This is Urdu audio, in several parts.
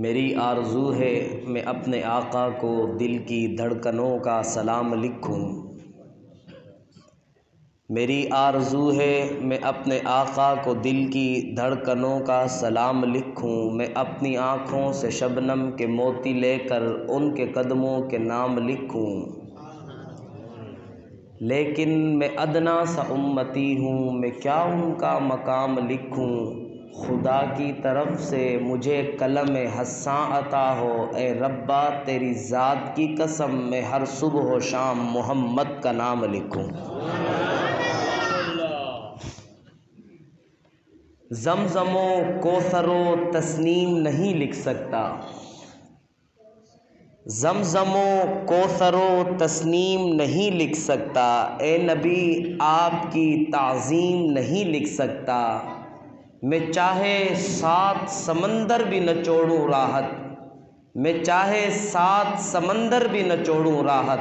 میری آرزو ہے میں اپنے آقا کو دل کی دھڑکنوں کا سلام لکھوں۔ میری آرزو ہے میں اپنے آقا کو دل کی دھڑکنوں کا سلام لکھوں۔ میں اپنی آنکھوں سے شبنم کے موتی لے کر ان کے قدموں کے نام لکھوں۔ لیکن میں ادنا سا امتی ہوں، میں کیا ان کا مقام لکھوں۔ خدا کی طرف سے مجھے قلم حساں عطا ہو، اے ربا تیری ذات کی قسم میں ہر صبح و شام محمد کا نام لکھوں۔ زمزم و کوثر و تسنیم نہیں لکھ سکتا، زمزم و کوثر و تسنیم نہیں لکھ سکتا، اے نبی آپ کی تعظیم نہیں لکھ سکتا۔ میں چاہے 7 سمندر بھی نچوڑوں راحت، میں چاہے 7 سمندر بھی نچوڑوں راحت،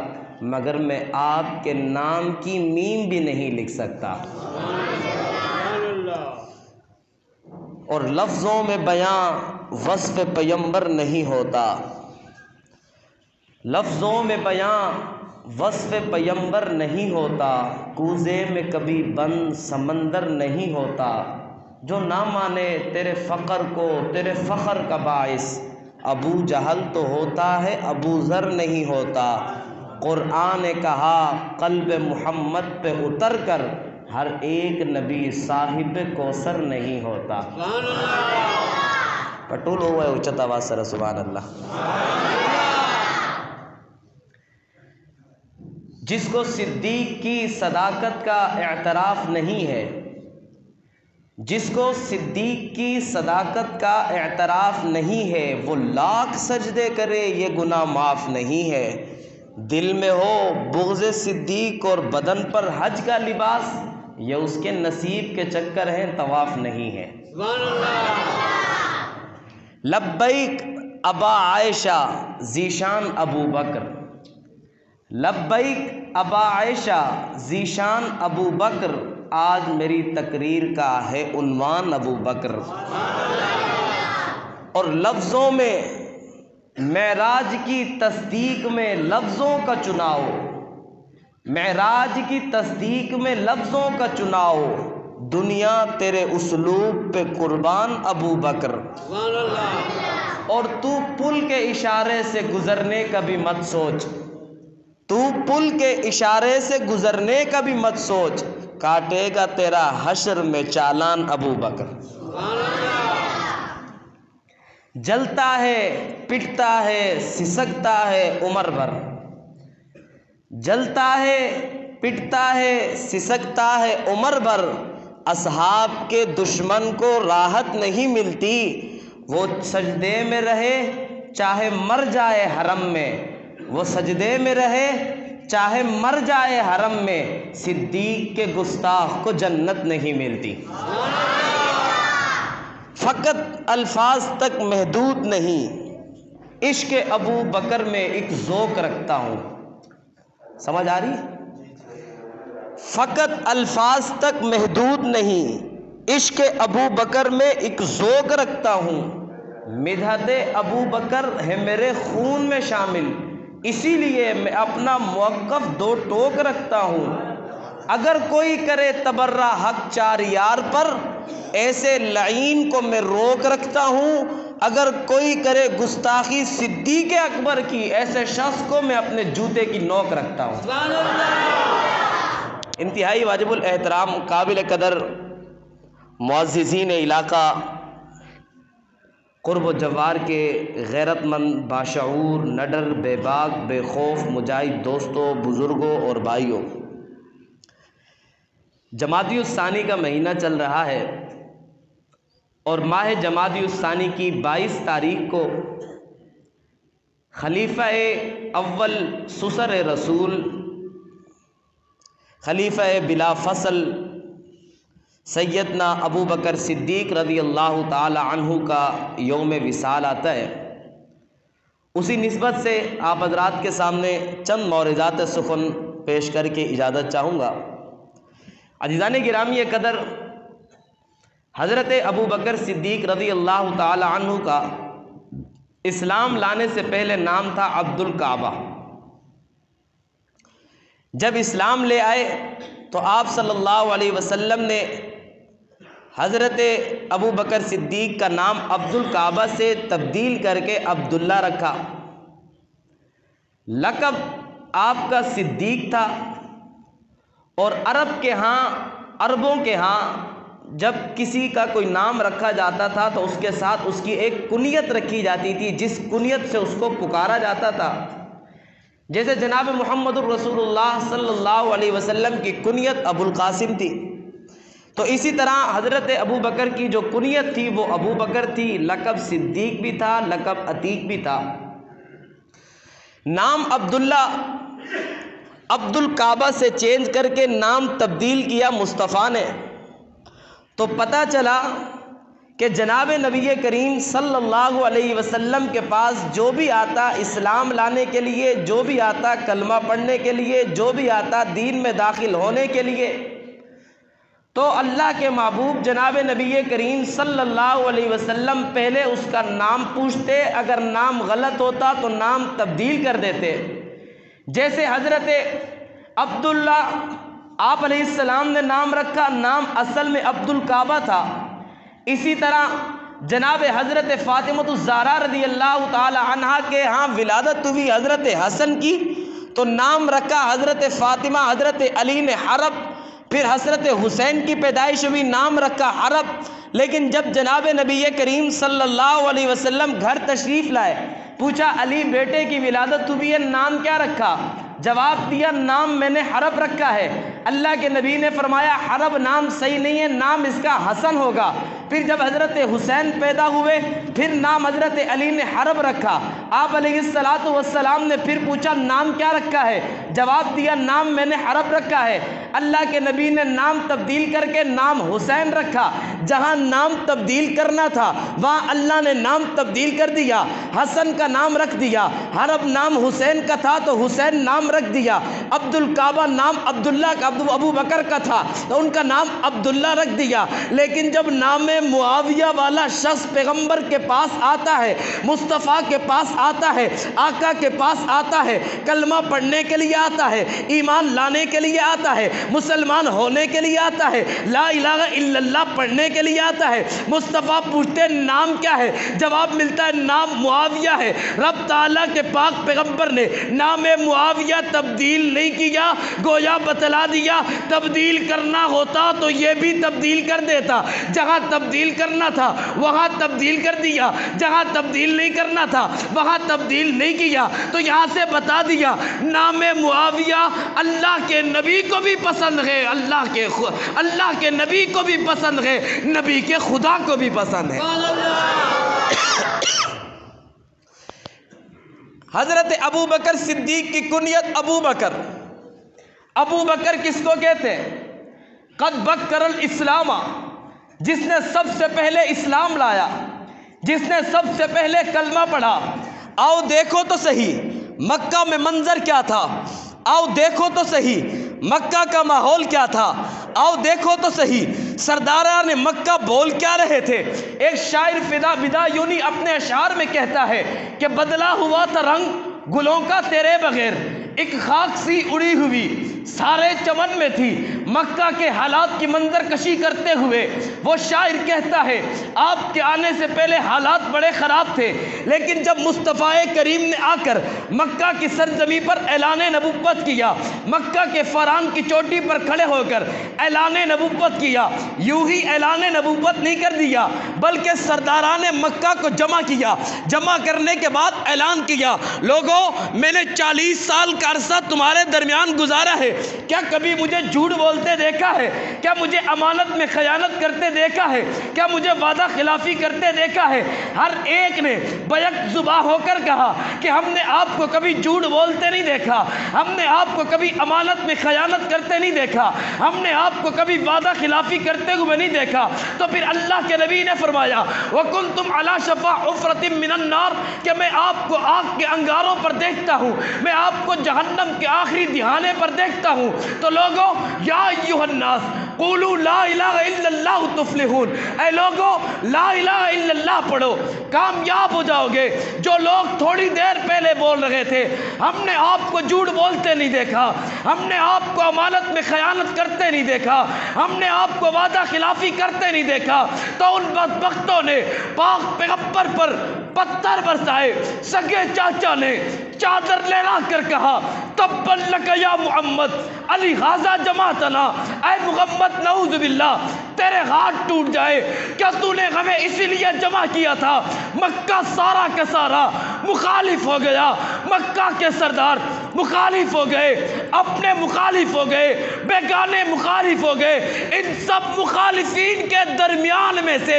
مگر میں آپ کے نام کی میم بھی نہیں لکھ سکتا۔ اور لفظوں میں بیاں وصف پیمبر نہیں ہوتا، لفظوں میں بیاں وصف پیمبر نہیں ہوتا، کوزے میں کبھی بند سمندر نہیں ہوتا۔ جو نہ مانے تیرے فقر کو تیرے فخر کا باعث، ابو جہل تو ہوتا ہے ابو ذر نہیں ہوتا۔ قرآن نے کہا قلب محمد پہ اتر کر، ہر ایک نبی صاحب کوثر نہیں ہوتا۔ پٹول ہوا ہے اچت آواز سر سبحان اللہ۔ جس کو صدیق کی صداقت کا اعتراف نہیں ہے، جس کو صدیق کی صداقت کا اعتراف نہیں ہے، وہ لاکھ سجدے کرے یہ گناہ معاف نہیں ہے۔ دل میں ہو بغض صدیق اور بدن پر حج کا لباس، یہ اس کے نصیب کے چکر ہیں طواف نہیں ہے۔ لبیک ابا عائشہ ذیشان ابو بکر، لبیک ابا عائشہ ذیشان ابو بکر، آج میری تقریر کا ہے عنوان ابو بکر۔ اور لفظوں میں معراج کی تصدیق میں لفظوں کا چناؤ، معراج کی تصدیق میں لفظوں کا چناؤ، دنیا تیرے اسلوب پہ قربان ابو بکر۔ اور تو پل کے اشارے سے گزرنے کا بھی مت سوچ، تو پل کے اشارے سے گزرنے کا بھی مت سوچ، کاٹے گا تیرا حشر میں چالان ابو بکر۔ جلتا ہے پٹتا ہے سسکتا ہے عمر بھر، جلتا ہے پٹتا ہے سسکتا ہے عمر بھر، اصحاب کے دشمن کو راحت نہیں ملتی، وہ سجدے میں رہے چاہے مر جائے حرم میں، وہ سجدے میں رہے چاہے مر جائے حرم میں، صدیق کے گستاخ کو جنت نہیں ملتی۔ فقط الفاظ تک محدود نہیں، عشق ابو بکر میں ایک ذوق رکھتا ہوں۔ سمجھ آ رہی؟ فقط الفاظ تک محدود نہیں، عشق ابو بکر میں ایک ذوق رکھتا ہوں، مدحت ابو بکر ہے میرے خون میں شامل، اسی لیے میں اپنا موقف 2 ٹوک رکھتا ہوں۔ اگر کوئی کرے تبرہ حق 4 یار پر، ایسے لعین کو میں روک رکھتا ہوں، اگر کوئی کرے گستاخی صدیق اکبر کی، ایسے شخص کو میں اپنے جوتے کی نوک رکھتا ہوں۔ انتہائی واجب الاحترام قابل قدر معززین علاقہ، قرب و جوار کے غیرت مند باشعور نڈر بے باک بے خوف مجاہد دوستوں، بزرگوں اور بھائیوں، جمادی الثانی کا مہینہ چل رہا ہے، اور ماہ جمادی الثانی کی 22 تاریخ کو خلیفہ اول سسر رسول، خلیفہ بلا فصل سیدنا ابو بکر صدیق رضی اللہ تعالی عنہ کا یوم وصال آتا ہے۔ اسی نسبت سے آپ حضرات کے سامنے چند مورزات سخن پیش کر کے اجازت چاہوں گا۔ عزیزان گرامی قدر، حضرت ابو بکر صدیق رضی اللہ تعالی عنہ کا اسلام لانے سے پہلے نام تھا عبد الکعبہ۔ جب اسلام لے آئے تو آپ صلی اللہ علیہ وسلم نے حضرت ابو بکر صدیق کا نام عبد الکعبہ سے تبدیل کر کے عبداللہ رکھا۔ لقب آپ کا صدیق تھا، اور عربوں کے ہاں جب کسی کا کوئی نام رکھا جاتا تھا تو اس کے ساتھ اس کی ایک کنیت رکھی جاتی تھی، جس کنیت سے اس کو پکارا جاتا تھا۔ جیسے جناب محمد الرسول اللہ صلی اللہ علیہ وسلم کی کنیت ابو القاسم تھی، تو اسی طرح حضرت ابو بکر کی جو کنیت تھی وہ ابو بکر تھی، لقب صدیق بھی تھا، لقب عتیق بھی تھا۔ نام عبداللہ عبد الکعبہ سے چینج کر کے نام تبدیل کیا مصطفیٰ نے، تو پتہ چلا کہ جناب نبی کریم صلی اللہ علیہ وسلم کے پاس جو بھی آتا اسلام لانے کے لیے، جو بھی آتا کلمہ پڑھنے کے لیے، جو بھی آتا دین میں داخل ہونے کے لیے، تو اللہ کے محبوب جناب نبی کریم صلی اللہ علیہ وسلم پہلے اس کا نام پوچھتے، اگر نام غلط ہوتا تو نام تبدیل کر دیتے۔ جیسے حضرت عبداللہ آپ علیہ السلام نے نام رکھا، نام اصل میں عبد الکعبہ تھا۔ اسی طرح جناب حضرت فاطمہ الزہرا رضی اللہ تعالی عنہا کے ہاں ولادت ہوئی حضرت حسن کی، تو نام رکھا حضرت فاطمہ، حضرت علی نے حرب، پھر حضرت حسین کی پیدائش ہوئی، نام رکھا حرب۔ لیکن جب جناب نبی کریم صلی اللہ علیہ وسلم گھر تشریف لائے، پوچھا علی بیٹے کی ولادت ہوئی ہے، نام کیا رکھا؟ جواب دیا نام میں نے حرب رکھا ہے۔ اللہ کے نبی نے فرمایا حرب نام صحیح نہیں ہے، نام اس کا حسن ہوگا۔ پھر جب حضرت حسین پیدا ہوئے پھر نام حضرت علی نے حرب رکھا۔ آپ علیہ السلام نے پھر پوچھا نام کیا رکھا ہے؟ جواب دیا نام میں نے حرب رکھا ہے۔ اللہ کے نبی نے نام تبدیل کر کے نام حسین رکھا۔ جہاں نام تبدیل کرنا تھا وہاں اللہ نے نام تبدیل کر دیا، حسن کا نام رکھ دیا۔ حرب نام حسین کا تھا تو حسین نام رکھ دیا۔ عبد الکعبہ نام عبداللہ کا ابو بکر کا تھا تو ان کا نام عبداللہ رکھ دیا۔ لیکن جب نام معاویہ والا شخص پیغمبر کے پاس آتا ہے، مصطفیٰ کے پاس آتا ہے، آقا کے پاس آتا ہے، کلمہ پڑھنے کے لیے آتا ہے، ایمان لانے کے لیے آتا ہے، مسلمان ہونے کے لیے آتا ہے، لا الہ الا اللہ پڑھنے کے لیے آتا ہے، مصطفیٰ پوچھتے نام کیا ہے؟ جواب ملتا ہے نام معاویہ ہے۔ رب تعالیٰ کے پاک پیغمبر نے نام معاویہ تبدیل نہیں کیا، گویا بتلا دیا تبدیل کرنا ہوتا تو یہ بھی تبدیل کر دیتا۔ جہاں تبدیل کرنا تھا وہاں تبدیل کر دیا، جہاں تبدیل نہیں کرنا تھا وہاں تبدیل نہیں کیا۔ تو یہاں سے بتا دیا نام معاویہ اللہ کے نبی کو بھی پسند ہے، اللہ کے نبی کو بھی پسند ہے، نبی کے خدا کو بھی پسند ہے۔ حضرت ابو بکر صدیق کی کنیت ابو بکر۔ ابو بکر کس کو کہتے ہیں؟ قد بکر الاسلام، جس نے سب سے پہلے اسلام لایا، جس نے سب سے پہلے کلمہ پڑھا۔ آؤ دیکھو تو صحیح مکہ میں منظر کیا تھا، آؤ دیکھو تو صحیح مکہ کا ماحول کیا تھا، آؤ دیکھو تو صحیح سرداران مکہ بول کیا رہے تھے۔ ایک شاعر بدایونی اپنے اشعار میں کہتا ہے کہ بدلا ہوا تھا رنگ گلوں کا تیرے بغیر، ایک خاک سی اڑی ہوئی سارے چمن میں تھی، مکہ کے حالات کی منظر کشی کرتے ہوئے وہ شاعر کہتا ہے آپ کے آنے سے پہلے حالات بڑے خراب تھے، لیکن جب مصطفیٰ کریم نے آ کر مکہ کی سرزمین پر اعلان نبوت کیا، مکہ کے فران کی چوٹی پر کھڑے ہو کر اعلان نبوت کیا، یوں ہی اعلان نبوت نہیں کر دیا بلکہ سرداران مکہ کو جمع کیا، جمع کرنے کے بعد اعلان کیا لوگوں میں نے 40 سال کا عرصہ تمہارے درمیان گزارا ہے، کیا کبھی مجھے جھوٹ بولتے دیکھا ہے؟ کیا مجھے امانت میں خیانت کرتے دیکھا ہے؟ کیا مجھے وعدہ خلافی کرتے دیکھا ہے؟ ہر ایک نے بیک زباں ہو کر کہا کہ ہم نے آپ کو کبھی جھوٹ بولتے نہیں دیکھا، ہم نے آپ کو کبھی امانت میں خیانت کرتے نہیں دیکھا، ہم نے آپ کو کبھی وعدہ خلافی کرتے ہوئے نہیں دیکھا۔ تو پھر اللہ کے نبی نے فرمایا وَكُنْتُمْ عَلَى شَفَا حُفْرَةٍ مِّنَ النَّارِ، کہ میں آپ کو آگ کے انگاروں پر دیکھتا ہوں، میں آپ کو جہنم کے آخری دہانے پر دیکھتا ہوں۔ تو لوگوں یا ایھا الناس قولوا لا الہ الا اللہ تفلحون، اے لوگو لا الہ الا اللہ پڑھو، کامیاب ہو جاؤ گے۔ جو لوگ تھوڑی دیر پہلے بول رہے تھے ہم نے آپ کو جھوٹ بولتے نہیں دیکھا، ہم نے آپ کو امانت میں خیانت کرتے نہیں دیکھا، ہم نے آپ کو وعدہ خلافی کرتے نہیں دیکھا، تو ان بدبختوں نے پاک پیغمبر پر پتھر برسائے۔ سگے چاچا نے چادر لہرا کر کہا تبا لک یا محمد علی غازہ جماعتنا، اے محمد نعوذ باللہ تیرے ہاتھ ٹوٹ جائے، کیا تو نے ہمیں اسی لیے جمع کیا تھا؟ مکہ سارا کا سارا مخالف ہو گیا، مکہ کے سردار مخالف ہو گئے، اپنے مخالف ہو گئے، بیگانے مخالف ہو گئے۔ ان سب مخالفین کے درمیان میں سے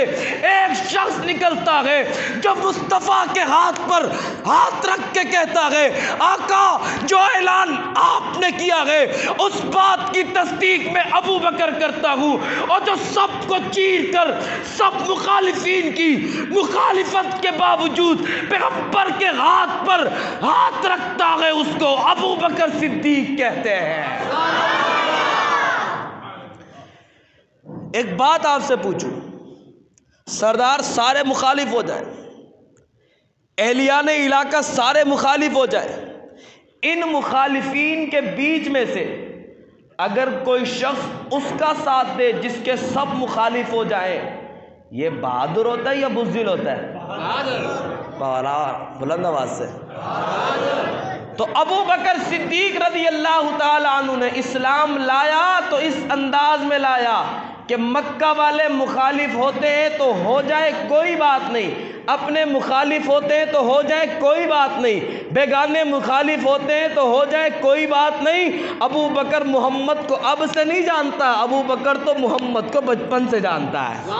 ایک شخص نکلتا ہے جو مصطفیٰ کے ہاتھ پر ہاتھ رکھ کے کہتا ہے آقا جو اعلان آپ نے کیا ہے اس بات کی تصدیق میں ابو بکر کرتا ہوں، اور جو سب کو چیر کر سب مخالفین کی مخالفت کے باوجود پیغمبر کے ہاتھ پر ہاتھ رکھتا ہے اس کو ابو بکر صدیق کہتے ہیں۔ ایک بات آپ سے پوچھوں، سردار سارے مخالف ہو جائے، اہلیان علاقہ سارے مخالف ہو جائے، ان مخالفین کے بیچ میں سے اگر کوئی شخص اس کا ساتھ دے جس کے سب مخالف ہو جائیں، یہ بہادر ہوتا ہے یا بزدل ہوتا ہے؟ بہادر، بلند آواز سے۔ تو ابو بکر صدیق رضی اللہ تعالی عنہ نے اسلام لایا تو اس انداز میں لایا کہ مکہ والے مخالف ہوتے ہیں تو ہو جائے کوئی بات نہیں، اپنے مخالف ہوتے ہیں تو ہو جائے کوئی بات نہیں، بیگانے مخالف ہوتے ہیں تو ہو جائے کوئی بات نہیں۔ ابو بکر محمد کو اب سے نہیں جانتا، ابو بکر تو محمد کو بچپن سے جانتا ہے۔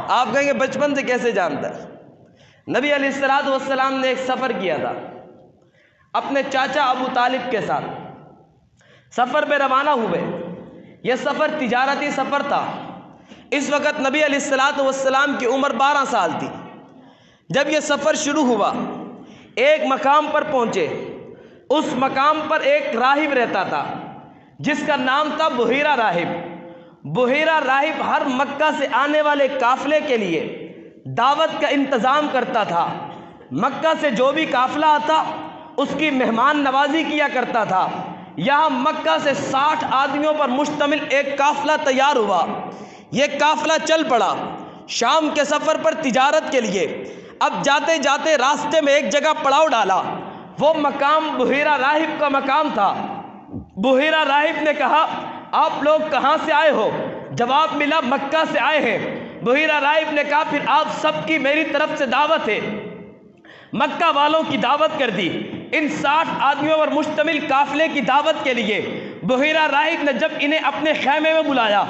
آپ کہیں گے بچپن سے کیسے جانتا ہے؟ نبی علیہ الصلوۃ والسلام نے ایک سفر کیا تھا اپنے چاچا ابو طالب کے ساتھ، سفر پہ روانہ ہوئے۔ یہ سفر تجارتی سفر تھا۔ اس وقت نبی علیہ الصلوۃ والسلام کی عمر 12 سال تھی۔ جب یہ سفر شروع ہوا ایک مقام پر پہنچے، اس مقام پر ایک راہب رہتا تھا جس کا نام تھا بحیرہ راہب۔ بحیرہ راہب ہر مکہ سے آنے والے قافلے کے لیے دعوت کا انتظام کرتا تھا۔ مکہ سے جو بھی قافلہ آتا اس کی مہمان نوازی کیا کرتا تھا۔ یہاں مکہ سے 60 آدمیوں پر مشتمل ایک قافلہ تیار ہوا۔ یہ قافلہ چل پڑا شام کے سفر پر تجارت کے لیے۔ اب جاتے جاتے راستے میں ایک جگہ پڑاؤ ڈالا، وہ مقام بحیرہ راہب کا مقام تھا۔ بحیرہ راہب نے کہا آپ لوگ کہاں سے آئے ہو؟ جواب ملا مکہ سے آئے ہیں۔ بحیرہ راہب نے کہا پھر آپ سب کی میری طرف سے دعوت ہے۔ مکہ والوں کی دعوت کر دی، ان 60 آدمیوں پر مشتمل قافلے کی دعوت کے لیے۔ بحیرہ راہب نے جب انہیں اپنے خیمے میں بلایا،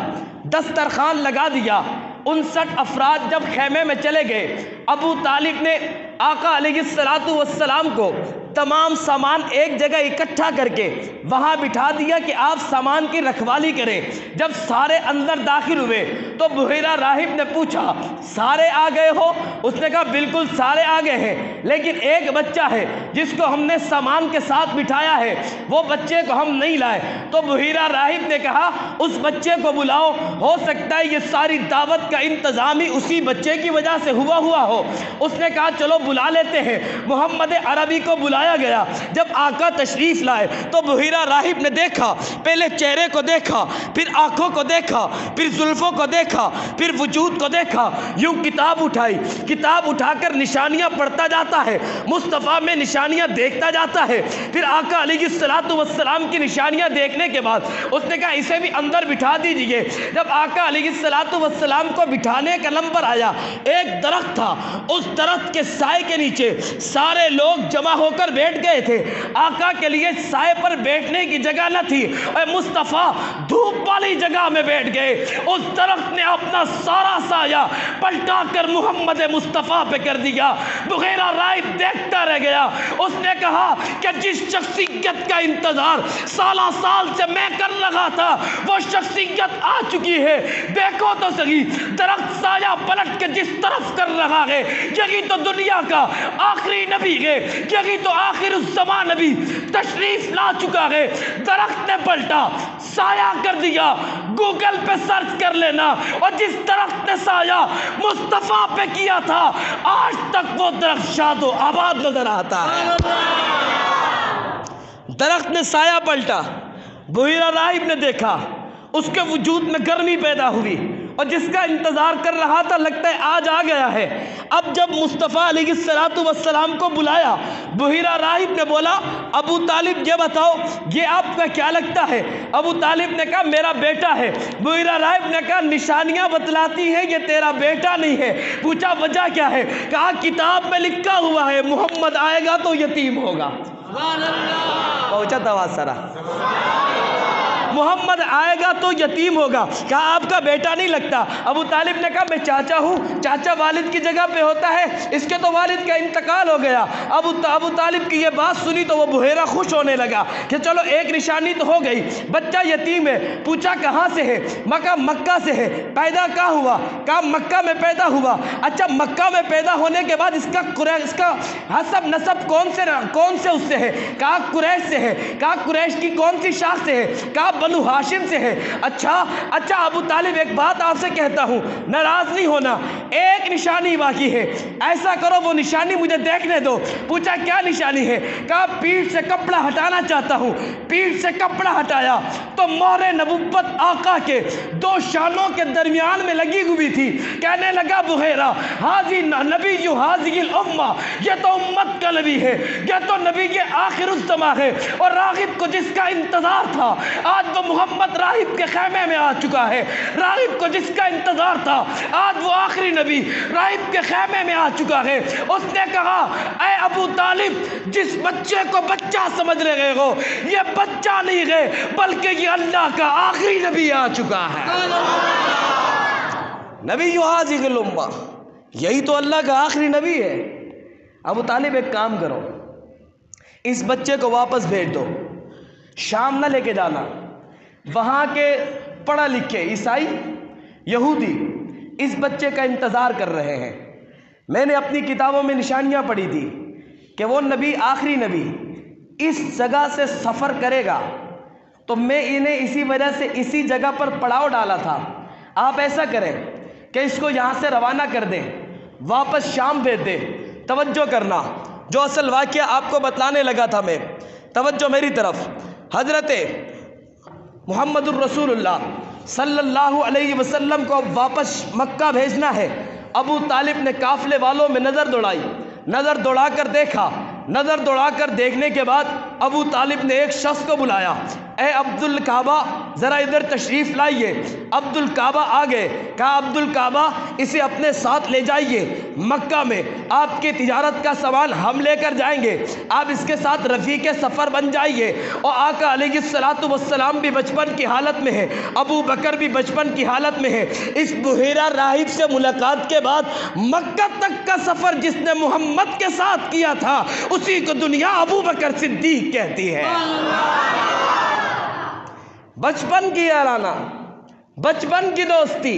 دسترخوان لگا دیا، 59 افراد جب خیمے میں چلے گئے، ابو طالب نے آقا علیہ الصلوۃ والسلام کو تمام سامان ایک جگہ اکٹھا کر کے وہاں بٹھا دیا کہ آپ سامان کی رکھوالی کریں۔ جب سارے اندر داخل ہوئے تو بحیرہ راہب نے پوچھا سارے آ گئے ہو؟ اس نے کہا بالکل سارے آ گئے ہیں، لیکن ایک بچہ ہے جس کو ہم نے سامان کے ساتھ بٹھایا ہے، وہ بچے کو ہم نہیں لائے۔ تو بحیرہ راہب نے کہا اس بچے کو بلاؤ، ہو سکتا ہے یہ ساری دعوت کا انتظام ہی اسی بچے کی وجہ سے ہوا ہو۔ اس نے کہا چلو بلا لیتے ہیں۔ محمد عربی کو بلایا گیا۔ جب آقا تشریف لائے تو بحیرہ راہب نے دیکھا، پہلے چہرے کو دیکھا، پھر آنکھوں کو دیکھا، پھر زلفوں کو دیکھا، پھر وجود کو دیکھا، یوں کتاب اٹھائی، کتاب اٹھا کر نشانیاں پڑھتا جاتا ہے، مصطفیٰ میں نشانیاں دیکھتا جاتا ہے۔ پھر آقا علیہ الصلوۃ والسلام کی نشانیاں دیکھنے کے بعد اس نے کہا اسے بھی اندر بٹھا دیجئے۔ جب آقا علیہ الصلوۃ والسلام کو بٹھانے کا نمبر آیا، ایک درخت تھا، اس درخت کے سائے کے نیچے سارے لوگ جمع ہو کر بیٹھ گئے تھے۔ آقا کے لیے سائے پر بیٹھنے کی جگہ نہ تھی، اے مصطفیٰ دھوپ والی جگہ میں بیٹھ گئے۔ اس درخت نے اپنا سارا سایہ پلٹا کر محمد مصطفیٰ پہ کر دیا۔ بحیرہ راہب دیکھتا رہ گیا۔ اس نے کہا کہ جس شخصیت کا انتظار سالہ سال سے میں کر رہا تھا وہ شخصیت آ چکی ہے، دیکھو تو صحیح، درخت سایہ پلٹ کے جس طرف کر رہا ہے یہی تو دنیا کا آخری نبی ہے، یہی تو آخر الزمان نبی تشریف لا چکا ہے، درخت نے پلٹا، سایہ کر دیا، گوگل پہ سرچ کر لینا، اور جس درخت نے سایہ مصطفیٰ پہ کیا تھا آج تک وہ درخت شاد و آباد نظر آتا ہے۔ درخت نے سایہ پلٹا، بحیرہ راہب نے دیکھا، اس کے وجود میں گرمی پیدا ہوئی، اور جس کا انتظار کر رہا تھا لگتا ہے آج آ گیا ہے۔ اب جب مصطفیٰ علیہ السلام کو بلایا، بحیرہ راہب نے بولا ابو طالب یہ بتاؤ یہ آپ کا کیا لگتا ہے؟ ابو طالب نے کہا میرا بیٹا ہے۔ بحیرہ راہب نے کہا نشانیاں بتلاتی ہیں یہ تیرا بیٹا نہیں ہے۔ پوچھا وجہ کیا ہے؟ کہا کتاب میں لکھا ہوا ہے محمد آئے گا تو یتیم ہوگا۔ پہنچا تواز سرا، محمد آئے گا تو یتیم ہوگا۔ کہا آپ کا بیٹا نہیں لگتا۔ ابو طالب نے کہا میں چاچا ہوں، چاچا والد کی جگہ پہ ہوتا ہے، اس کے تو والد کا انتقال ہو گیا۔ ابو طالب کی یہ بات سنی تو وہ بحیرہ خوش ہونے لگا کہ چلو ایک نشانی تو ہو گئی، بچہ یتیم ہے۔ پوچھا کہاں سے ہے؟ مکہ سے ہے۔ پیدا کہاں ہوا؟ کہا مکہ میں پیدا ہوا۔ اچھا مکہ میں پیدا ہونے کے بعد اس کا حسب نسب کون سے اس سے ہے؟ کہا قریش سے ہے۔ کہا قریش کی کون سی شاخ سے ہے؟ کہا بنو ہاشم سے ہے۔ اچھا ابو طالب ایک بات آپ سے کہتا ہوں، ناراض نہیں ہونا، ایک نشانی باقی ہے، ایسا کرو وہ نشانی مجھے دیکھنے دو۔ پوچھا کیا نشانی ہے؟ کہا پیٹھ سے کپڑا ہٹانا چاہتا ہوں۔ پیٹھ سے کپڑا ہٹایا تو مہر نبوت آقا کے دو شانوں کے درمیان میں لگی ہوئی تھی۔ کہنے لگا بحیرہ حاضی نبی حاضی الامہ، یہ تو امت کا نبی ہے، یہ تو نبی کے آخر الزمان ہے، اور راغب کو جس کا انتظار تھا آج وہ محمد راہب کے خیمے میں آ چکا ہے۔ راغب کو جس کا انتظار تھا آج وہ آخری نبی راہب کے خیمے میں آ چکا ہے۔ اس نے کہا اے ابو طالب جس بچے کو بچہ سمجھ رہے ہو یہ بچہ نہیں ہے بلکہ یہ اللہ کا آخری نبی آ چکا ہے۔ نبی حاضی الامہ، یہی تو اللہ کا آخری نبی ہے۔ ابو طالب ایک کام کرو، اس بچے کو واپس بھیج دو، شام نہ لے کے جانا۔ وہاں کے پڑھا لکھے عیسائی یہودی اس بچے کا انتظار کر رہے ہیں۔ میں نے اپنی کتابوں میں نشانیاں پڑھی تھی کہ وہ نبی آخری نبی اس جگہ سے سفر کرے گا، تو میں انہیں اسی وجہ سے اسی جگہ پر پڑاؤ ڈالا تھا۔ آپ ایسا کریں کہ اس کو یہاں سے روانہ کر دیں، واپس شام بھیج دیں۔ توجہ کرنا، جو اصل واقعہ آپ کو بتلانے لگا تھا میں، توجہ میری طرف۔ حضرت محمد الرسول اللہ صلی اللہ علیہ وسلم کو اب واپس مکہ بھیجنا ہے۔ ابو طالب نے قافلے والوں میں نظر دوڑائی، نظر دوڑا کر دیکھا، نظر دوڑا کر دیکھنے کے بعد ابو طالب نے ایک شخص کو بلایا، اے عبد الکعبہ ذرا ادھر تشریف لائیے۔ عبد الکعبہ آ گئے، کہا عبد الکعبہ اسے اپنے ساتھ لے جائیے، مکہ میں آپ کی تجارت کا سامان ہم لے کر جائیں گے، آپ اس کے ساتھ رفیق سفر بن جائیے۔ اور آقا علیہ السلام بھی بچپن کی حالت میں ہے، ابو بکر بھی بچپن کی حالت میں ہے۔ اس بحیرہ راہب سے ملاقات کے بعد مکہ تک کا سفر جس نے محمد کے ساتھ کیا تھا اسی کو دنیا ابو بکر صدیق کہتی ہے۔ بچپن کی یارانہ، بچپن کی دوستی،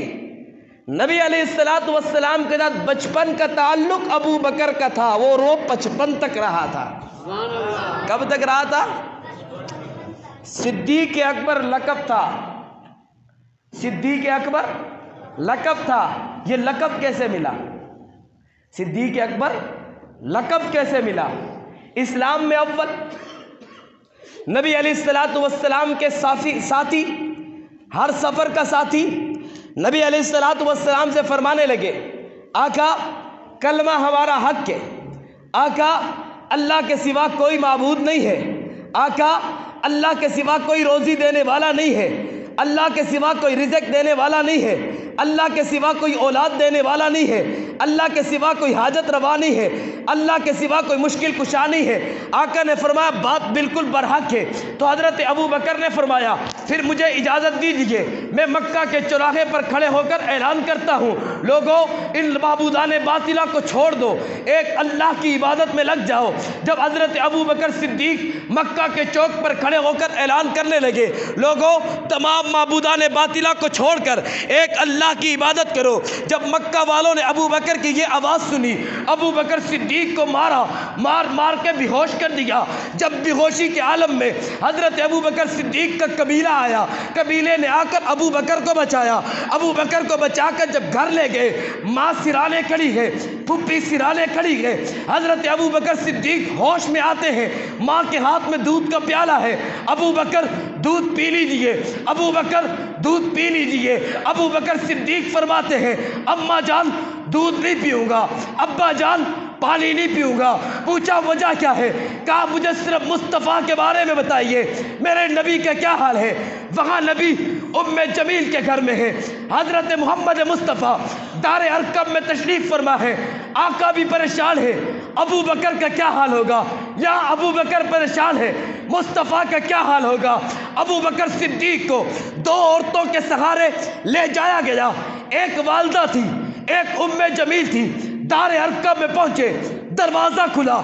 نبی علیہ السلام کے ساتھ بچپن کا تعلق ابو بکر کا تھا، وہ 55 تک رہا تھا۔ کب تک رہا تھا؟ صدیق اکبر لقب تھا، صدیق اکبر لقب تھا۔ یہ لقب کیسے ملا؟ صدیق اکبر لقب کیسے ملا؟ اسلام میں اول نبی علیہ السلام کے ساتھی، ہر سفر کا ساتھی، نبی علیہ السلام سے فرمانے لگے آقا کلمہ ہمارا حق ہے، آقا اللہ کے سوا کوئی معبود نہیں ہے، آقا اللہ کے سوا کوئی روزی دینے والا نہیں ہے، اللہ کے سوا کوئی رزق دینے والا نہیں ہے، اللہ کے سوا کوئی اولاد دینے والا نہیں ہے، اللہ کے سوا کوئی حاجت روا نہیں ہے، اللہ کے سوا کوئی مشکل کشا نہیں ہے۔ آقا نے فرمایا بات بالکل برحق ہے۔ تو حضرت ابو بکر نے فرمایا پھر مجھے اجازت دیجیے میں مکہ کے چوراہے پر کھڑے ہو کر اعلان کرتا ہوں، لوگوں ان معبودان باطلہ کو چھوڑ دو، ایک اللہ کی عبادت میں لگ جاؤ۔ جب حضرت ابو بکر صدیق مکہ کے چوک پر کھڑے ہو کر اعلان کرنے لگے، لوگوں تمام معبودان باطلہ کو چھوڑ کر ایک اللہ کی عبادت کرو، جب مکہ والوں نے ابو بکر کی یہ آواز سنی، ابو بکر صدیق کو مار کے بے ہوش کر دیا۔ جب بے ہوشی کے عالم میں حضرت ابو بکر صدیق کا قبیلہ آیا، قبیلے نے آ کر ابو بکر کو بچایا۔ ابو بکر کو بچا کر جب گھر لے گئے، ماں سرانے کھڑی ہے، پھپھی سرانے کھڑی ہے، حضرت ابو بکر صدیق ہوش میں آتے ہیں، ماں کے ہاتھ میں دودھ کا پیالہ ہے، ابو بکر دودھ پی لیجئے، ابو بکر دودھ پی لیجئے۔ ابو بکر صدیق فرماتے ہیں، اماں جان دودھ نہیں پیوں گا، ابا جان پانی نہیں پیوں گا۔ پوچھا وجہ کیا ہے؟ کہا مجھے صرف مصطفیٰ کے بارے میں بتائیے، میرے نبی کا کیا حال ہے؟ وہاں نبی ام جمیل کے گھر میں ہے، حضرت محمد مصطفیٰ دار ارقم میں تشریف فرما ہے، آقا بھی پریشان ہے، ابو بکر کا کیا حال ہوگا؟ یا ابو بکر پریشان ہے، مصطفیٰ کا کیا حال ہوگا؟ ابو بکر صدیق کو دو عورتوں کے سہارے لے جایا گیا، ایک والدہ تھی، ایک ام جمیل تھی۔ دار ارقم میں پہنچے، دروازہ کھلا،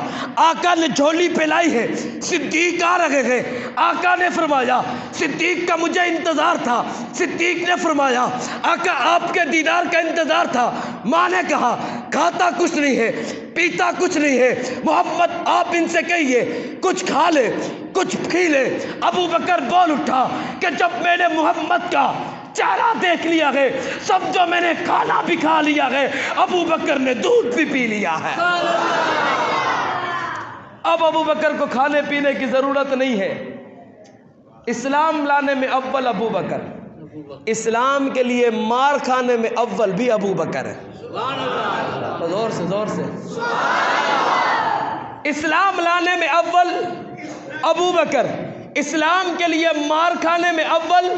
آقا نے جھولی پھیلائی ہے، صدیق آ رہے ہیں۔ آقا نے فرمایا صدیق کا مجھے انتظار تھا۔ صدیق نے فرمایا آقا آپ کے دیدار کا انتظار تھا۔ ماں نے کہا کھاتا کچھ نہیں ہے، پیتا کچھ نہیں ہے، محمد آپ ان سے کہیے کچھ کھا لے، کچھ پی لے۔ ابو بکر بول اٹھا کہ جب میں نے محمد کا چہرہ دیکھ لیا ہے، سمجھو میں نے کھانا بھی کھا لیا ہے۔ ابو بکر نے دودھ بھی پی لیا ہے۔ اب ابو بکر کو کھانے پینے کی ضرورت نہیں ہے۔ اسلام لانے میں اول ابو بکر، اسلام کے لیے مار کھانے میں اول بھی ابو بکر ہے۔ زور سے اسلام لانے میں اول ابو بکر، اسلام کے لیے مار کھانے میں اول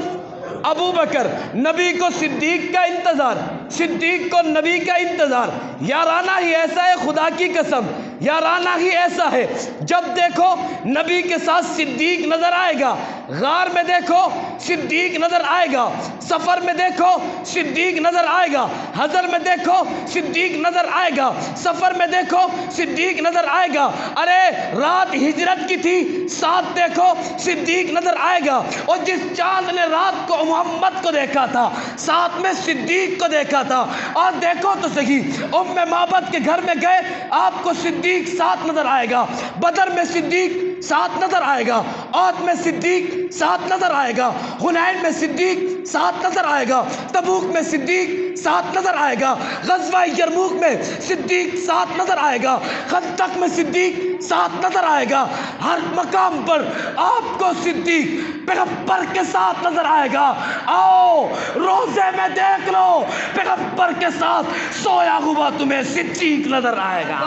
ابو بکر۔ نبی کو صدیق کا انتظار، صدیق کو نبی کا انتظار۔ یارانہ ہی ایسا ہے، خدا کی قسم یارانہ ہی ایسا ہے، جب دیکھو نبی کے ساتھ صدیق نظر آئے گا، غار میں دیکھو صدیق نظر آئے گا، سفر میں دیکھو صدیق نظر آئے گا، حضر میں دیکھو صدیق نظر آئے گا، سفر میں دیکھو صدیق نظر آئے گا۔ ارے رات ہجرت کی تھی، ساتھ دیکھو صدیق نظر آئے گا۔ اور جس چاند نے رات کو محمد کو دیکھا تھا، ساتھ میں صدیق کو دیکھا تھا۔ اور دیکھو تو صحیح، ام معبد کے گھر میں گئے، آپ کو صدیق ساتھ نظر آئے گا، بدر میں صدیق ساتھ نظر آئے گا، عہد میں صدیق ساتھ نظر آئے گا، حنین میں صدیق ساتھ نظر آئے گا، تبوک میں صدیق ساتھ نظر آئے گا، غزوہ یرموک میں صدیق ساتھ نظر آئے گا، خندق میں صدیق ساتھ نظر آئے گا۔ ہر مقام پر آپ کو صدیق پیغمبر کے ساتھ نظر آئے گا۔ آؤ روزے میں دیکھ لو، پیغمبر کے ساتھ سویا ہوا تمہیں صدیق نظر آئے گا۔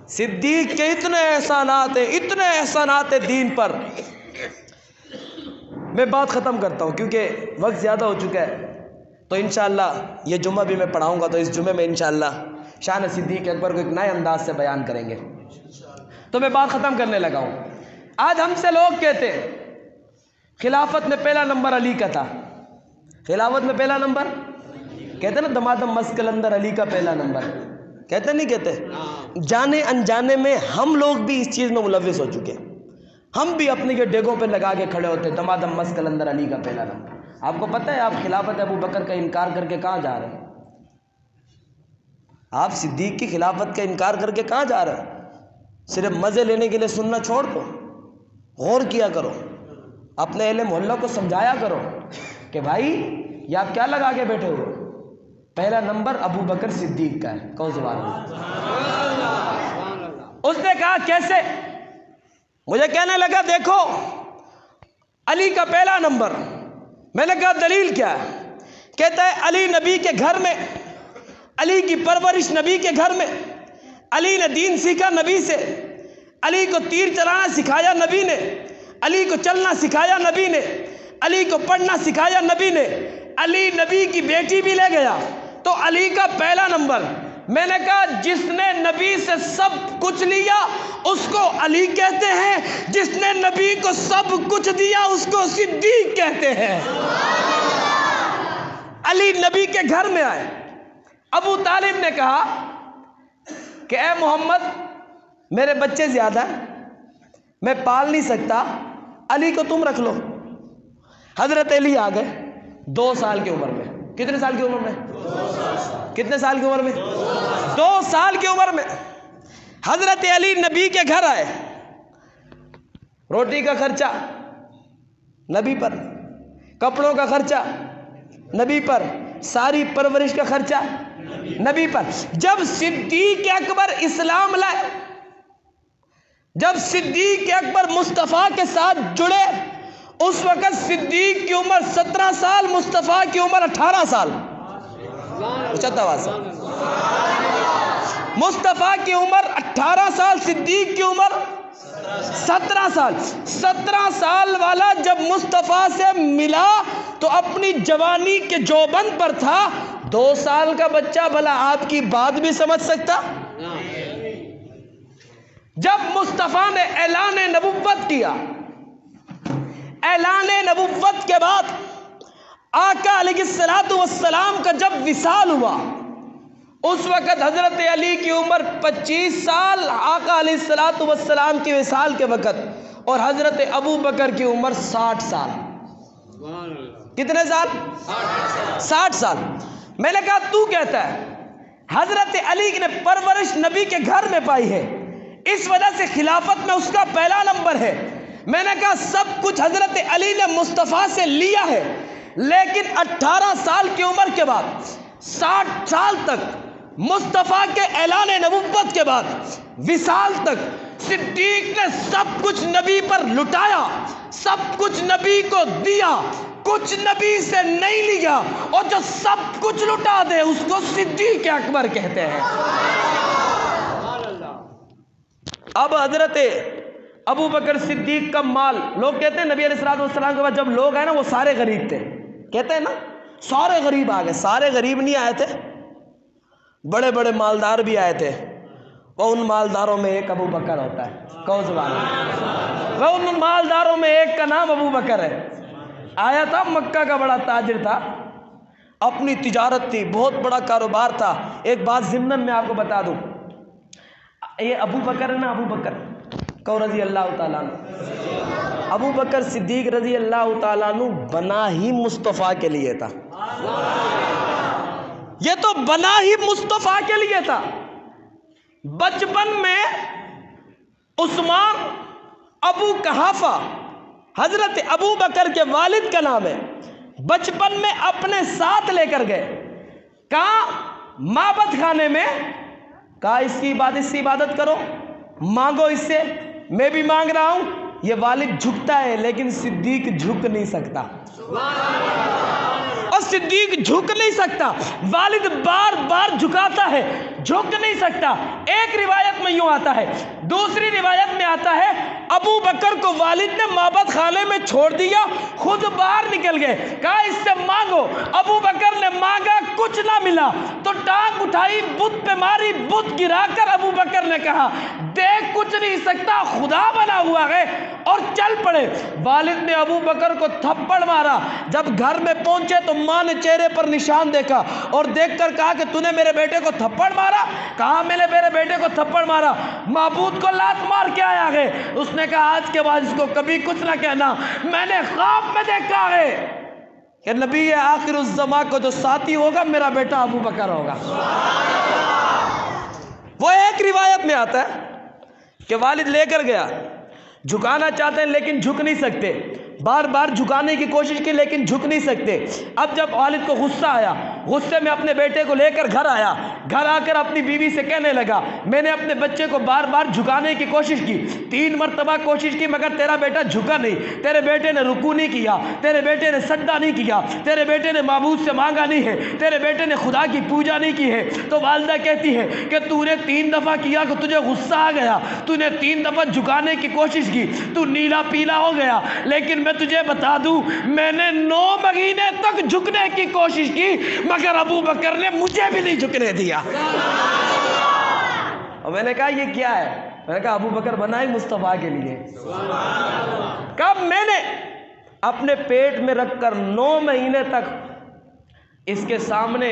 صدیق کے اتنے احسانات ہیں، اتنے احسانات ہیں دین پر۔ میں بات ختم کرتا ہوں کیونکہ وقت زیادہ ہو چکا ہے، تو انشاءاللہ یہ جمعہ بھی میں پڑھاؤں گا، تو اس جمعے میں انشاءاللہ شان صدیق اکبر کو ایک نئے انداز سے بیان کریں گے۔ تو میں بات ختم کرنے لگا ہوں۔ آج ہم سے لوگ کہتے ہیں خلافت میں پہلا نمبر علی کا تھا، خلافت میں پہلا نمبر کہتے نا، دمادم مسکل اندر علی کا پہلا نمبر، کہتے نہیں کہتے؟ جانے انجانے میں ہم لوگ بھی اس چیز میں ملوث ہو چکے ہیں، ہم بھی اپنے کے ڈیگوں پہ لگا کے کھڑے ہوتے ہیں دمادم مسکل اندر علی کا پہلا نمبر۔ آپ کو پتہ ہے آپ خلافت ابو بکر کا انکار کر کے کہاں جا رہے ہیں؟ آپ صدیق کی خلافت کا انکار کر کے کہاں جا رہے ہیں؟ صرف مزے لینے کے لیے سننا چھوڑ دو، غور کیا کرو، اپنے اہل محلہ کو سمجھایا کرو کہ بھائی یہ آپ کیا لگا کے بیٹھے ہو؟ پہلا نمبر ابو بکر صدیق کا ہے۔ کون سبحان اللہ؟ اس نے کہا کیسے؟ مجھے کہنے لگا دیکھو علی کا پہلا نمبر۔ میں نے کہا دلیل کیا ہے؟ کہتا ہے علی نبی کے گھر میں، علی کی پرورش نبی کے گھر میں، علی نے دین سیکھا نبی سے، علی کو تیر چلانا سکھایا نبی نے، علی کو چلنا سکھایا نبی نے، علی کو پڑھنا سکھایا نبی نے، علی نبی کی بیٹی بھی لے گیا، تو علی کا پہلا نمبر میں نے کہا جس نے نبی سے سب کچھ لیا اس کو علی کہتے ہیں، جس نے نبی کو سب کچھ دیا اس کو صدیق کہتے ہیں۔ علی نبی کے گھر میں آئے، ابو طالب نے کہا کہ اے محمد میرے بچے زیادہ ہیں، میں پال نہیں سکتا، علی کو تم رکھ لو۔ حضرت علی آ گئے 2 سال کی عمر میں۔ کتنے سال کی عمر میں؟ کتنے سال کی عمر میں؟ 2 سال کی عمر میں حضرت علی نبی کے گھر آئے۔ روٹی کا خرچہ نبی پر، کپڑوں کا خرچہ نبی پر، ساری پرورش کا خرچہ نبی پر۔ جب صدیق اکبر اسلام لائے، جب صدیق اکبر مصطفیٰ کے ساتھ جڑے، اس وقت صدیق کی عمر 17 سال، مصطفیٰ کی عمر 18 سال۔ مصطفیٰ کی عمر 18 سال، صدیق کی عمر 17 سال۔ 17 سال والا جب مصطفیٰ سے ملا تو اپنی جوانی کے جوبن پر تھا، 2 سال کا بچہ بھلا آپ کی بات بھی سمجھ سکتا؟ جب مصطفیٰ نے اعلان نبوت کیا، اعلان نبوت کے بعد آقا علیہ السلام کا جب وصال ہوا، اس وقت حضرت علی کی عمر 25 سال آقا علیہ السلام کی وصال کے وقت، اور حضرت ابو بکر کی عمر 60 سال۔ کتنے سال؟ 60 سال۔ میں نے کہا تو کہتا ہے حضرت علی نے پرورش نبی کے گھر میں پائی ہے، اس وجہ سے خلافت میں اس کا پہلا نمبر ہے۔ میں نے کہا سب کچھ حضرت علی نے مصطفیٰ سے لیا ہے، لیکن 18 سال کی عمر کے بعد 60 سال تک، مصطفیٰ کے اعلان نبوت کے بعد وصال تک، صدیق نے سب کچھ نبی پر لٹایا، سب کچھ نبی کو دیا، کچھ نبی سے نہیں لیا، اور جو سب کچھ لٹا دے اس کو صدیق اکبر کہتے ہیں۔ اب حضرت ابو بکر صدیق کا مال، لوگ کہتے ہیں نبی علیہ السلام کے بعد جب لوگ آئے نا وہ سارے غریب تھے، کہتے ہیں نا سارے غریب آ گئے۔ سارے غریب نہیں آئے تھے، بڑے بڑے مالدار بھی آئے تھے، اور ان مالداروں میں ایک ابو بکر ہوتا ہے۔ کون سبحان اللہ؟ وہ ان مالداروں میں ایک کا نام ابو بکر ہے۔ آیا تھا، مکہ کا بڑا تاجر تھا، اپنی تجارت تھی، بہت بڑا کاروبار تھا۔ ایک بات ضمن میں آپ کو بتا دوں، یہ ابو بکر ہے نا، ابو بکر کو رضی اللہ تعالیٰ عنہ، ابو بکر صدیق رضی اللہ تعالیٰ عنہ بنا ہی مصطفیٰ کے لیے تھا۔ یہ تو بنا ہی مصطفیٰ کے لیے تھا۔ بچپن میں عثمان ابو قحافہ، حضرت ابو بکر کے والد کا نام ہے، بچپن میں اپنے ساتھ لے کر گئے، کہا معبد خانے میں، کہا اس کی عبادت کرو، مانگو اس سے، میں بھی مانگ رہا ہوں۔ یہ والد جھکتا ہے لیکن صدیق جھک نہیں سکتا، اور صدیق جھک نہیں سکتا، والد بار بار جھکاتا ہے، جھک نہیں سکتا۔ ایک روایت میں یوں آتا ہے، دوسری روایت میں آتا ہے ابو بکر کو والد نے معبد خانے میں چھوڑ دیا، خود باہر نکل گئے، کہا اس سے مانگو۔ ابو بکر نے مانگا، کچھ نہ ملا، تو ٹانگ اٹھائی، بت پہ ماری، بت گرا کر ابو بکر نے کہا دیکھ کچھ نہیں سکتا، خدا بنا ہوا ہے، اور چل پڑے۔ والد نے ابو بکر کو تھپڑ مارا۔ جب گھر میں پہنچے تو ماں نے چہرے پر نشان دیکھا، اور دیکھ کر کہا کہ تو نے میرے بیٹے کو تھپڑ مارا؟ کہا میں نے میرے بیٹے کو تھپڑ مارا، معبود کو لات مار کے آیا ہے۔ اس نے کہا آج کے بعد اس کو کبھی کچھ نہ کہنا، میں نے خواب میں دیکھا ہے کہ نبی آخر الزماں کو جو ساتھی ہوگا میرا بیٹا ابو بکر ہوگا۔ وہ ایک روایت میں آتا ہے کہ والد لے کر گیا، جھکانا چاہتے ہیں لیکن جھک نہیں سکتے، بار بار جھکانے کی کوشش کی لیکن جھک نہیں سکتے۔ اب جب والد کو غصہ آیا، غصے میں اپنے بیٹے کو لے کر گھر آیا، گھر آ کر اپنی بیوی سے کہنے لگا میں نے اپنے بچے کو بار بار جھکانے کی کوشش کی، 3 مرتبہ کوشش کی، مگر تیرا بیٹا جھکا نہیں، تیرے بیٹے نے رکوع نہیں کیا، تیرے بیٹے نے سجدہ نہیں کیا، تیرے بیٹے نے معبود سے مانگا نہیں ہے، تیرے بیٹے نے خدا کی پوجا نہیں کی ہے۔ تو والدہ کہتی ہے کہ تو نے 3 دفعہ کیا کہ تجھے غصہ آ گیا، تو نے 3 دفعہ جھکانے کی کوشش کی، تو نیلا پیلا ہو گیا، لیکن میں تجھے بتا دوں میں نے 9 مہینے تک جھکنے کی کوشش کی، مگر ابو بکر نے مجھے بھی نہیں جھکنے دیا۔ اور میں نے کہا یہ کیا ہے؟ میں نے کہا ابو بکر بنا ہی مصطفیٰ کے لیے۔ کب میں نے اپنے پیٹ میں رکھ کر 9 مہینے تک اس کے سامنے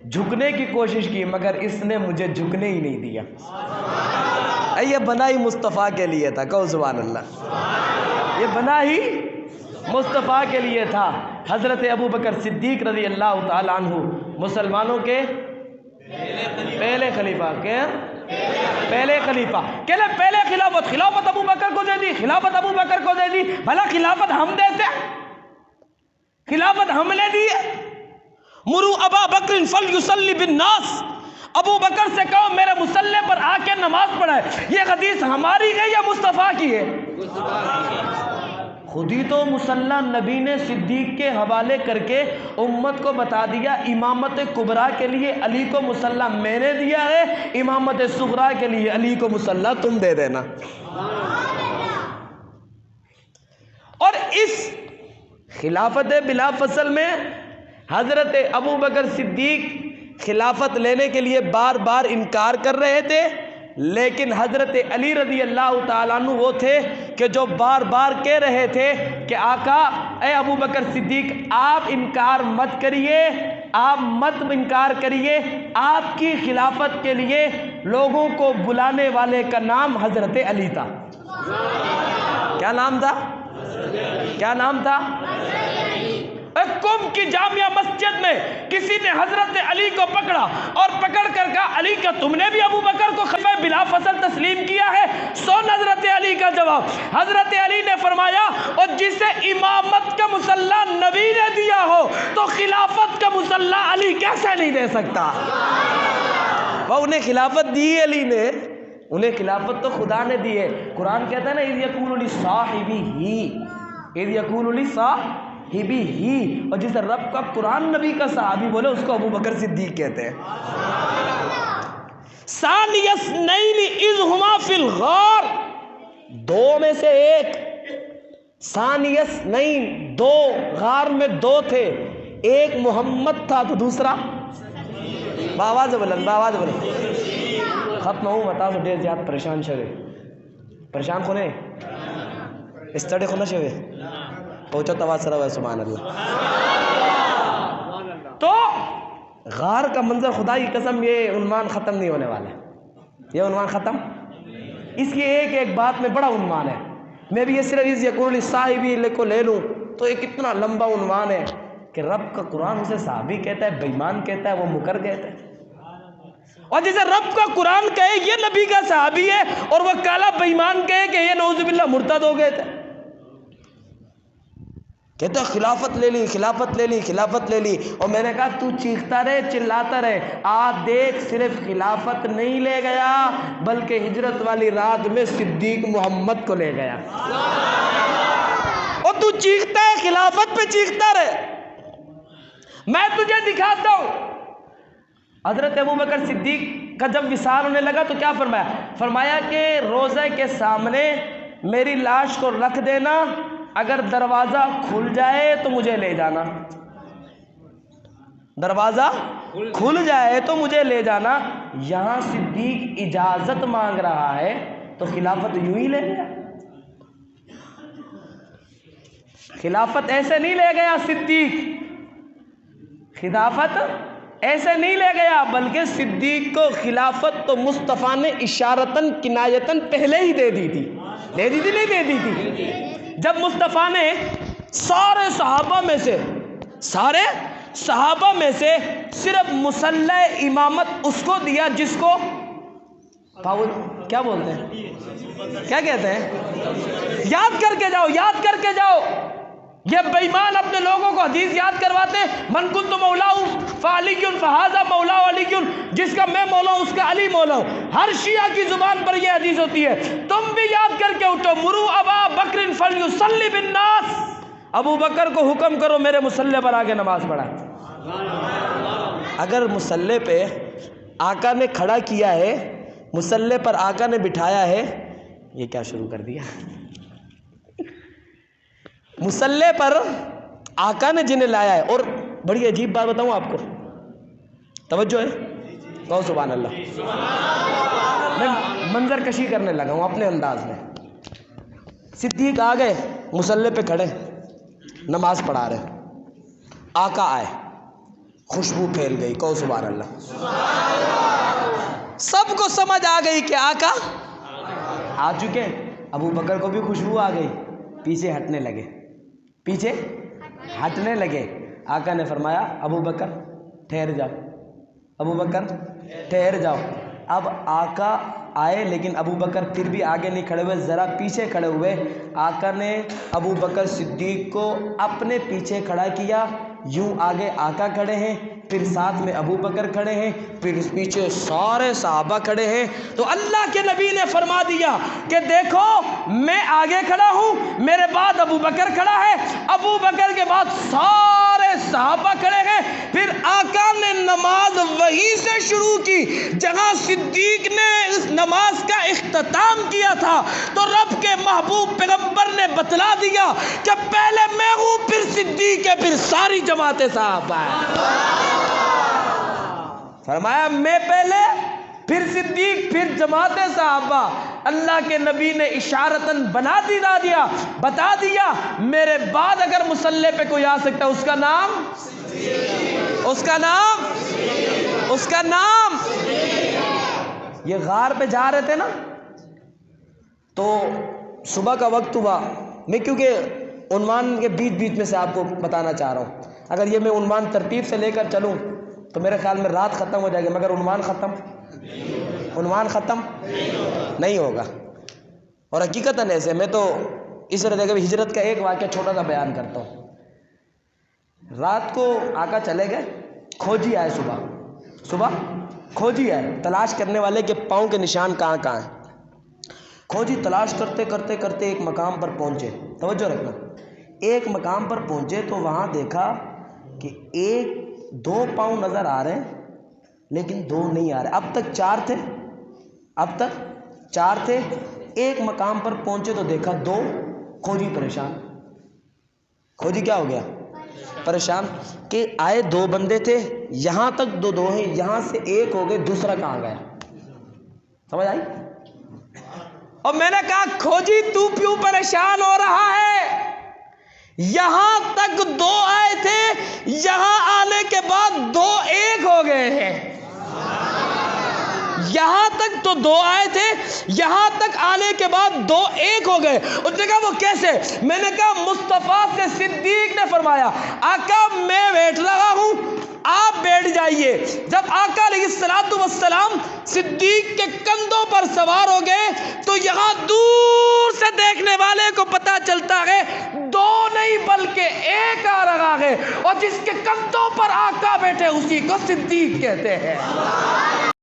جھکنے کی کوشش کی، مگر اس نے مجھے جھکنے ہی نہیں دیا۔ یہ بنا ہی مصطفیٰ کے لیے تھا، کہو سبحان اللہ۔ یہ بنا ہی مصطفیٰ کے لیے تھا۔ حضرت ابو بکر صدیق رضی اللہ تعالیٰ عنہ مسلمانوں کے پہلے خلیفہ کے پہلے خلیفہ کہ پہلے خلافت ابو بکر کو دے دی، خلافت ابو بکر کو دے دی۔ بھلا خلافت ہم دیتے، خلافت ہم نے دی ہے۔ مرو ابا بکر فلیصلی بالناس، ابو بکر سے کہو میرے مصلی پر آ کے نماز پڑھائے۔ یہ حدیث ہماری ہے یا مصطفیٰ کی ہے؟ خود ہی تو مصلی نبی نے صدیق کے حوالے کر کے امت کو بتا دیا، امامت کبریٰ کے لیے علی کو مصلی میں نے دیا ہے، امامت صغریٰ کے لیے علی کو مصلی تم دے دینا۔ اور اس خلافت بلا فصل میں حضرت ابو بکر صدیق خلافت لینے کے لیے بار بار انکار کر رہے تھے، لیکن حضرت علی رضی اللہ تعالیٰ عنہ وہ تھے کہ جو بار بار کہہ رہے تھے کہ آقا اے ابو بکر صدیق آپ انکار مت کریے، آپ مت انکار کریے، آپ کی خلافت کے لیے لوگوں کو بلانے والے کا نام حضرت علی تھا۔ کیا نام تھا؟ کیا نام تھا؟ قم کی جامعہ مسجد میں کسی نے حضرت علی کو پکڑا اور پکڑ کر کہا علی کا تم نے بھی ابو بکر کو خلیفہ بلا فصل تسلیم کیا ہے؟ سن حضرت علی کا جواب۔ حضرت علی نے فرمایا اور جسے امامت کا مصلی نبی نے دیا ہو تو خلافت کا مصلی علی کیسے نہیں دے سکتا؟ وہ انہیں خلافت دی علی نے، انہیں خلافت تو خدا نے دی ہے۔ قرآن کہتا ہے نا اذ یقول لصاحبہ، اذ یقول لصاحبہ ہی، اور جسے رب کا قرآن نبی کا صحابی بولے اس کو ابو بکر صدیق کہتے ہیں۔ ثانی اثنین اذ ہما فی الغار، دو میں سے ایک، ثانی اثنین دو، غار میں دو تھے، ایک محمد تھا تو دوسرا باواز بلند، باواز بلند ختم ہوں بتا تو دیر زیاد پریشان شوے، پریشان کونے استڑے خونا شوے پہنچو تواسرہ ہوئے سبحان اللہ۔ تو غار کا منظر خدا کی قسم یہ عنوان ختم نہیں ہونے والا ہے، یہ عنوان ختم، اس کی ایک ایک بات میں بڑا عنوان ہے۔ میں بھی یہ صرف اس یقول صاحبی کو لے لوں تو ایک اتنا لمبا عنوان ہے کہ رب کا قرآن اسے صحابی کہتا ہے، بےمان کہتا ہے، وہ مکر کہتا ہے۔ اور جسے رب کا قرآن کہے یہ نبی کا صحابی ہے اور وہ کالا بےمان کہے کہ یہ نعوذ باللہ مرتد ہو گئے تھے، کہتا ہے خلافت لے لی، خلافت لے لی، خلافت لے لی۔ اور میں نے کہا تو چیختا رہے، چلاتا رہے، آپ دیکھ صرف خلافت نہیں لے گیا بلکہ ہجرت والی رات میں صدیق محمد کو لے گیا۔ اور تو چیختا ہے خلافت پہ چیختا رہے، میں تجھے دکھاتا ہوں۔ حضرت ابو بکر صدیق کا جب وصال ہونے لگا تو کیا فرمایا؟ فرمایا کہ روزے کے سامنے میری لاش کو رکھ دینا، اگر دروازہ کھل جائے تو مجھے لے جانا، دروازہ کھل جائے تو مجھے لے جانا۔ یہاں صدیق اجازت مانگ رہا ہے تو خلافت یوں ہی لے گیا؟ خلافت ایسے نہیں لے گیا صدیق، خلافت ایسے نہیں لے گیا، بلکہ صدیق کو خلافت تو مصطفیٰ نے اشارتاً کنایتاً پہلے ہی دے دی تھی، دے دی تھی نہیں دے دی تھی؟ جب مصطفیٰ نے سارے صحابہ میں سے صرف مصلی امامت اس کو دیا جس کو کیا بولتے ہیں، کیا کہتے ہیں، یاد کر کے جاؤ، یاد کر کے جاؤ۔ یہ بےمان اپنے لوگوں کو حدیث یاد کرواتے ہیں، من کنت مولاہ فعلی فہذا مولاہ علی، جس کا میں مولا ہوں اس کا علی مولا ہوں۔ ہر شیعہ کی زبان پر یہ حدیث ہوتی ہے، تم بھی یاد کر کے اٹھو، مرو ابا بکر فلیصلی بالناس، ابو بکر کو حکم کرو میرے مصلی پر آگے نماز پڑھائے۔ اگر مصلی پہ آقا نے کھڑا کیا ہے، مصلی پر آقا نے بٹھایا ہے، یہ کیا شروع کر دیا؟ مصلی پر آقا نے جنہیں لایا ہے، اور بڑی عجیب بات بتاؤں آپ کو، توجہ ہے، کہو سبحان اللہ۔ میں منظر کشی کرنے لگا ہوں اپنے انداز میں. صدیق آ گئے, مصلی پہ کھڑے, نماز پڑھا رہے. آقا آئے, خوشبو پھیل گئی. کہو سبحان اللہ. سب کو سمجھ آ گئی کہ آقا آ چکے. ابو بکر کو بھی خوشبو آ گئی, پیچھے ہٹنے لگے, پیچھے ہٹنے لگے. آقا نے فرمایا ابو بکر ٹھہر جاؤ, ابو بکر ٹھہر جاؤ. اب آقا آئے لیکن ابو بکر پھر بھی آگے نہیں کھڑے ہوئے, ذرا پیچھے کھڑے ہوئے. آقا نے ابو بکر صدیق کو اپنے پیچھے کھڑا کیا. یوں آگے آقا کھڑے ہیں, پھر ساتھ میں ابو بکر کھڑے ہیں, پھر پیچھے سارے صحابہ کھڑے ہیں. تو اللہ کے نبی نے فرما دیا کہ دیکھو میں آگے کھڑا ہوں, میرے بعد ابو بکر کھڑا ہے, ابو بکر کے بعد سارے صحابہ کھڑے ہیں. پھر آقا نے نماز وہیں سے شروع کی جہاں صدیق نے اس نماز کا اختتام کیا تھا. تو رب کے محبوب پیغمبر نے بتلا دیا کہ پہلے میں ہوں, پھر صدیق ہے, پھر ساری جماعت صحابہ ہے. فرمایا میں پہلے, پھر صدیق, پھر جماعت صحابہ. اللہ کے نبی نے اشارتاً بتا دیا میرے بعد اگر مصلی پہ کوئی آ سکتا ہے اس کا نام, اس کا نام. یہ غار پہ جا رہے تھے نا, تو صبح کا وقت ہوا. میں کیونکہ عنوان کے بیچ میں سے آپ کو بتانا چاہ رہا ہوں. اگر یہ میں عنوان ترتیب سے لے کر چلوں تو میرے خیال میں رات ختم ہو جائے گی, مگر عنوان ختم نہیں ہوگا. اور حقیقتاً ایسے میں تو اس طرح کہ ہجرت کا ایک واقعہ چھوٹا سا بیان کرتا ہوں. رات کو آقا چلے گئے, کھوجی آئے, صبح کھوجی آئے, تلاش کرنے والے کے پاؤں کے نشان کہاں ہیں. کھوجی تلاش کرتے ایک مقام پر پہنچے. توجہ رکھنا, ایک مقام پر پہنچے تو وہاں دیکھا کہ 1-2 پاؤں نظر آ رہے ہیں لیکن 2 نہیں آ رہے. اب تک چار تھے. ایک مقام پر پہنچے تو دیکھا 2. کھوجی پریشان. کھوجی کیا ہو گیا؟ پریشان کہ آئے 2 بندے تھے, یہاں تک 2 ہیں, یہاں سے 1 ہو گئے, دوسرا کہاں گیا؟ سمجھ آئی؟ اور میں نے کہا کھوجی تو کیوں پریشان ہو رہا ہے؟ یہاں تک 2 آئے تھے, یہاں آنے کے بعد 2 1 ہو گئے ہیں. یہاں تک تو 2 آئے تھے, یہاں تک آنے کے بعد 2 1 ہو گئے. اس نے کہا وہ کیسے؟ میں نے کہا مصطفیٰ سے صدیق نے فرمایا آقا میں بیٹھ رہا ہوں, آپ بیٹھ جائیے. جب آقا علیہ السلام صدیق کے کندھوں پر سوار ہو گئے تو یہاں دور سے دیکھنے والے کو پتا چلتا ہے 2 نہیں بلکہ 1 آ رہا ہے, اور جس کے کندھوں پر آقا بیٹھے اسی کو صدیق کہتے ہیں.